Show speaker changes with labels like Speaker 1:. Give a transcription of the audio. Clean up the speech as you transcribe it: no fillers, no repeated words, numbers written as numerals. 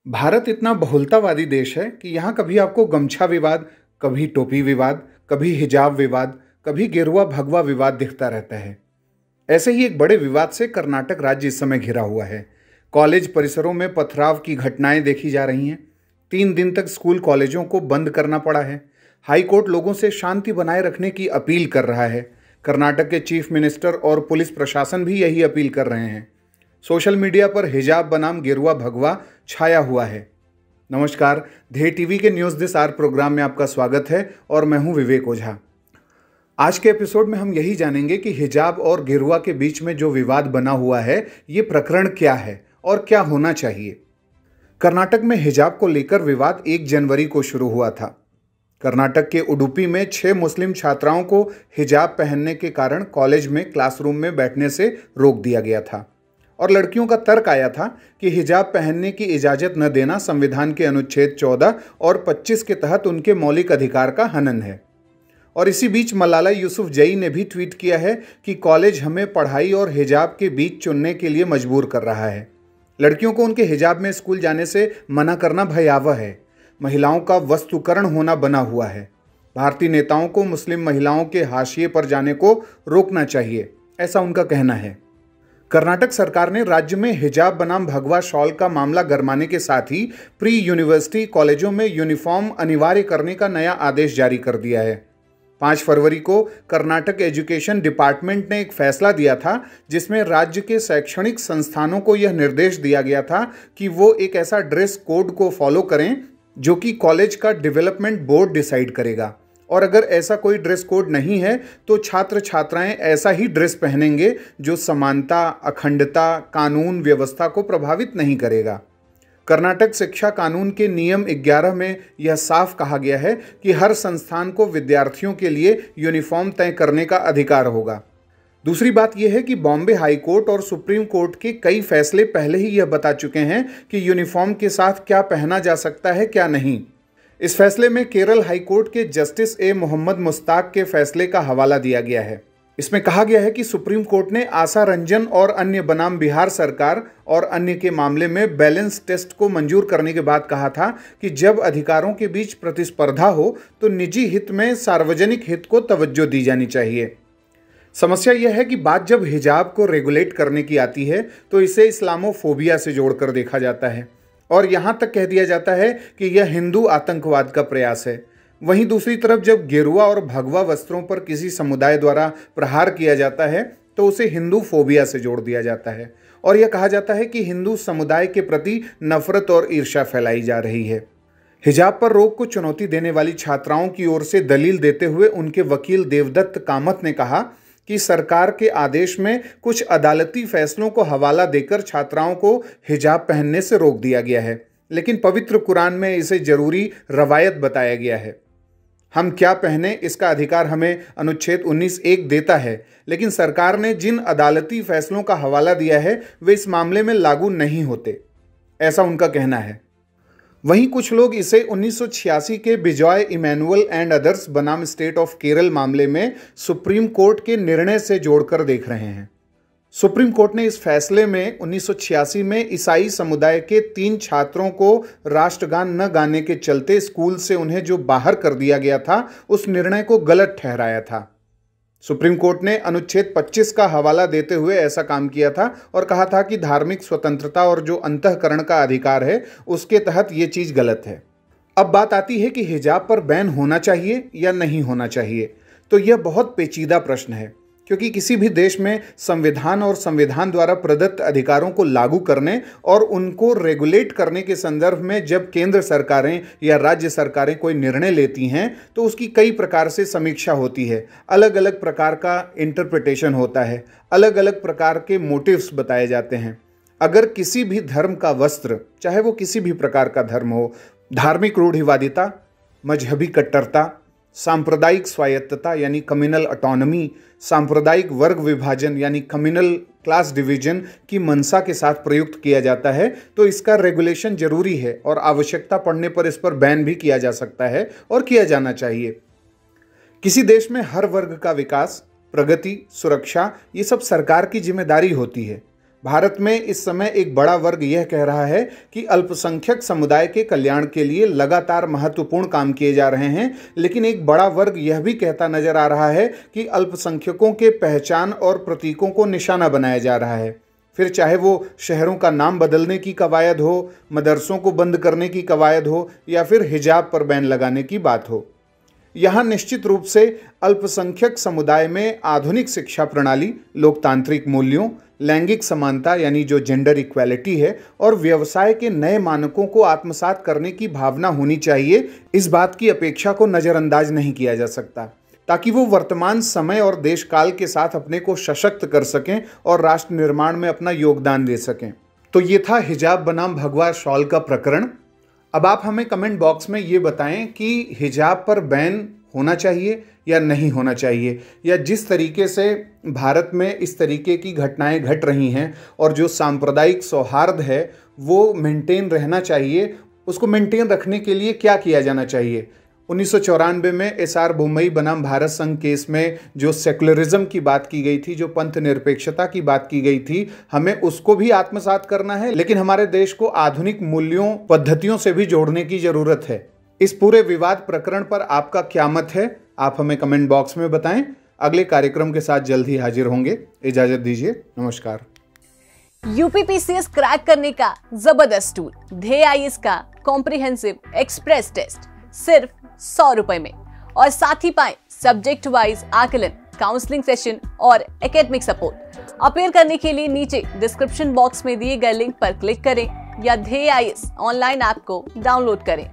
Speaker 1: भारत इतना बहुलतावादी देश है कि यहाँ कभी आपको गमछा विवाद, कभी टोपी विवाद, कभी हिजाब विवाद, कभी गेरुआ भगवा विवाद दिखता रहता है। ऐसे ही एक बड़े विवाद से कर्नाटक राज्य इस समय घिरा हुआ है। कॉलेज परिसरों में पथराव की घटनाएं देखी जा रही हैं। 3 दिन तक स्कूल कॉलेजों को बंद करना पड़ा है। हाई कोर्ट लोगों से शांति बनाए रखने की अपील कर रहा है। कर्नाटक के चीफ मिनिस्टर और पुलिस प्रशासन भी यही अपील कर रहे हैं। सोशल मीडिया पर हिजाब बनाम गेरुआ भगवा छाया हुआ है। नमस्कार, ध्येय टीवी के न्यूज़ दिस आवर प्रोग्राम में आपका स्वागत है और मैं हूं विवेक ओझा। आज के एपिसोड में हम यही जानेंगे कि हिजाब और गेरुआ के बीच में जो विवाद बना हुआ है, ये प्रकरण क्या है और क्या होना चाहिए। कर्नाटक में हिजाब को लेकर विवाद 1 जनवरी को शुरू हुआ था। कर्नाटक के उडुपी में 6 मुस्लिम छात्राओं को हिजाब पहनने के कारण कॉलेज में क्लासरूम में बैठने से रोक दिया गया था और लड़कियों का तर्क आया था कि हिजाब पहनने की इजाज़त न देना संविधान के अनुच्छेद 14 और 25 के तहत उनके मौलिक अधिकार का हनन है। और इसी बीच मलाला यूसुफजई ने भी ट्वीट किया है कि कॉलेज हमें पढ़ाई और हिजाब के बीच चुनने के लिए मजबूर कर रहा है। लड़कियों को उनके हिजाब में स्कूल जाने से मना करना भयावह है। महिलाओं का वस्तुकरण होना बना हुआ है। भारतीय नेताओं को मुस्लिम महिलाओं के हाशिए पर जाने को रोकना चाहिए, ऐसा उनका कहना है। कर्नाटक सरकार ने राज्य में हिजाब बनाम भगवा शॉल का मामला गरमाने के साथ ही प्री यूनिवर्सिटी कॉलेजों में यूनिफॉर्म अनिवार्य करने का नया आदेश जारी कर दिया है। 5 फरवरी को कर्नाटक एजुकेशन डिपार्टमेंट ने एक फैसला दिया था जिसमें राज्य के शैक्षणिक संस्थानों को यह निर्देश दिया गया था कि वो एक ऐसा ड्रेस कोड को फॉलो करें जो कि कॉलेज का डेवलपमेंट बोर्ड डिसाइड करेगा, और अगर ऐसा कोई ड्रेस कोड नहीं है तो छात्र छात्राएं ऐसा ही ड्रेस पहनेंगे जो समानता, अखंडता, कानून व्यवस्था को प्रभावित नहीं करेगा। कर्नाटक शिक्षा कानून के नियम 11 में यह साफ कहा गया है कि हर संस्थान को विद्यार्थियों के लिए यूनिफॉर्म तय करने का अधिकार होगा। दूसरी बात यह है कि बॉम्बे हाई कोर्ट और सुप्रीम कोर्ट के कई फैसले पहले ही यह बता चुके हैं कि यूनिफॉर्म के साथ क्या पहना जा सकता है, क्या नहीं। इस फैसले में केरल हाई कोर्ट के जस्टिस ए मोहम्मद मुश्ताक के फैसले का हवाला दिया गया है। इसमें कहा गया है कि सुप्रीम कोर्ट ने आशा रंजन और अन्य बनाम बिहार सरकार और अन्य के मामले में बैलेंस टेस्ट को मंजूर करने के बाद कहा था कि जब अधिकारों के बीच प्रतिस्पर्धा हो तो निजी हित में सार्वजनिक हित को तवज्जो दी जानी चाहिए। समस्या यह है कि बात जब हिजाब को रेगुलेट करने की आती है तो इसे इस्लामोफोबिया से जोड़कर देखा जाता है और यहाँ तक कह दिया जाता है कि यह हिंदू आतंकवाद का प्रयास है। वहीं दूसरी तरफ जब गेरुआ और भगवा वस्त्रों पर किसी समुदाय द्वारा प्रहार किया जाता है तो उसे हिंदू फोबिया से जोड़ दिया जाता है और यह कहा जाता है कि हिंदू समुदाय के प्रति नफरत और ईर्ष्या फैलाई जा रही है। हिजाब पर रोक को चुनौती देने वाली छात्राओं की ओर से दलील देते हुए उनके वकील देवदत्त कामत ने कहा कि सरकार के आदेश में कुछ अदालती फैसलों को हवाला देकर छात्राओं को हिजाब पहनने से रोक दिया गया है, लेकिन पवित्र कुरान में इसे जरूरी रवायत बताया गया है। हम क्या पहने इसका अधिकार हमें अनुच्छेद 19(1) देता है, लेकिन सरकार ने जिन अदालती फैसलों का हवाला दिया है वे इस मामले में लागू नहीं होते, ऐसा उनका कहना है। वहीं कुछ लोग इसे 1986 के बिजॉय इमैनुअल एंड अदर्स बनाम स्टेट ऑफ केरल मामले में सुप्रीम कोर्ट के निर्णय से जोड़कर देख रहे हैं। सुप्रीम कोर्ट ने इस फैसले में 1986 में ईसाई समुदाय के 3 छात्रों को राष्ट्रगान न गाने के चलते स्कूल से उन्हें जो बाहर कर दिया गया था उस निर्णय को गलत ठहराया था। सुप्रीम कोर्ट ने अनुच्छेद 25 का हवाला देते हुए ऐसा काम किया था और कहा था कि धार्मिक स्वतंत्रता और जो अंतःकरण का अधिकार है उसके तहत ये चीज़ गलत है। अब बात आती है कि हिजाब पर बैन होना चाहिए या नहीं होना चाहिए। तो यह बहुत पेचीदा प्रश्न है, क्योंकि किसी भी देश में संविधान और संविधान द्वारा प्रदत्त अधिकारों को लागू करने और उनको रेगुलेट करने के संदर्भ में जब केंद्र सरकारें या राज्य सरकारें कोई निर्णय लेती हैं तो उसकी कई प्रकार से समीक्षा होती है। अलग अलग प्रकार का इंटरप्रिटेशन होता है, अलग अलग प्रकार के मोटिव्स बताए जाते हैं। अगर किसी भी धर्म का वस्त्र, चाहे वो किसी भी प्रकार का धर्म हो, धार्मिक रूढ़िवादिता, मजहबी कट्टरता, सांप्रदायिक स्वायत्तता यानी कम्युनल ऑटोनॉमी, सांप्रदायिक वर्ग विभाजन यानी कम्युनल क्लास डिवीजन की मंशा के साथ प्रयुक्त किया जाता है तो इसका रेगुलेशन जरूरी है और आवश्यकता पड़ने पर इस पर बैन भी किया जा सकता है और किया जाना चाहिए। किसी देश में हर वर्ग का विकास, प्रगति, सुरक्षा, ये सब सरकार की जिम्मेदारी होती है। भारत में इस समय एक बड़ा वर्ग यह कह रहा है कि अल्पसंख्यक समुदाय के कल्याण के लिए लगातार महत्वपूर्ण काम किए जा रहे हैं, लेकिन एक बड़ा वर्ग यह भी कहता नजर आ रहा है कि अल्पसंख्यकों के पहचान और प्रतीकों को निशाना बनाया जा रहा है। फिर चाहे वो शहरों का नाम बदलने की कवायद हो, मदरसों को बंद करने की कवायद हो या फिर हिजाब पर बैन लगाने की बात हो। यहाँ निश्चित रूप से अल्पसंख्यक समुदाय में आधुनिक शिक्षा प्रणाली, लोकतांत्रिक मूल्यों, लैंगिक समानता यानी जो जेंडर इक्वालिटी है और व्यवसाय के नए मानकों को आत्मसात करने की भावना होनी चाहिए। इस बात की अपेक्षा को नज़रअंदाज नहीं किया जा सकता, ताकि वो वर्तमान समय और देश काल के साथ अपने को सशक्त कर सकें और राष्ट्र निर्माण में अपना योगदान दे सकें। तो ये था हिजाब बनाम भगवा शॉल का प्रकरण। अब आप हमें कमेंट बॉक्स में ये बताएं कि हिजाब पर बैन होना चाहिए या नहीं होना चाहिए, या जिस तरीके से भारत में इस तरीके की घटनाएं घट रही हैं और जो सांप्रदायिक सौहार्द है वो मेंटेन रहना चाहिए, उसको मेंटेन रखने के लिए क्या किया जाना चाहिए। 1994 में एसआर बोम्मई बनाम भारत संघ केस में जो सेकुलरिज्म की बात की गई थी, जो पंथ निरपेक्षता की बात की गई थी, हमें उसको भी आत्मसात करना है, लेकिन हमारे देश को आधुनिक मूल्यों पद्धतियों से भी जोड़ने की जरूरत है। इस पूरे विवाद प्रकरण पर आपका क्या मत है, आप हमें कमेंट बॉक्स में बताएं। अगले कार्यक्रम के साथ जल्द ही हाजिर होंगे। इजाजत दीजिए, नमस्कार।
Speaker 2: यूपीपीसीएस क्रैक करने का जबरदस्त टूल ध्येय आईएएस का कॉम्प्रिहेंसिव एक्सप्रेस टेस्ट सिर्फ 100 रुपए में, और साथ ही पाएं सब्जेक्ट वाइज आकलन, काउंसलिंग सेशन और एकेडमिक सपोर्ट। अपेयर करने के लिए नीचे डिस्क्रिप्शन बॉक्स में दिए गए लिंक पर क्लिक करें या ध्येय आईएएस ऑनलाइन ऐप को डाउनलोड करें।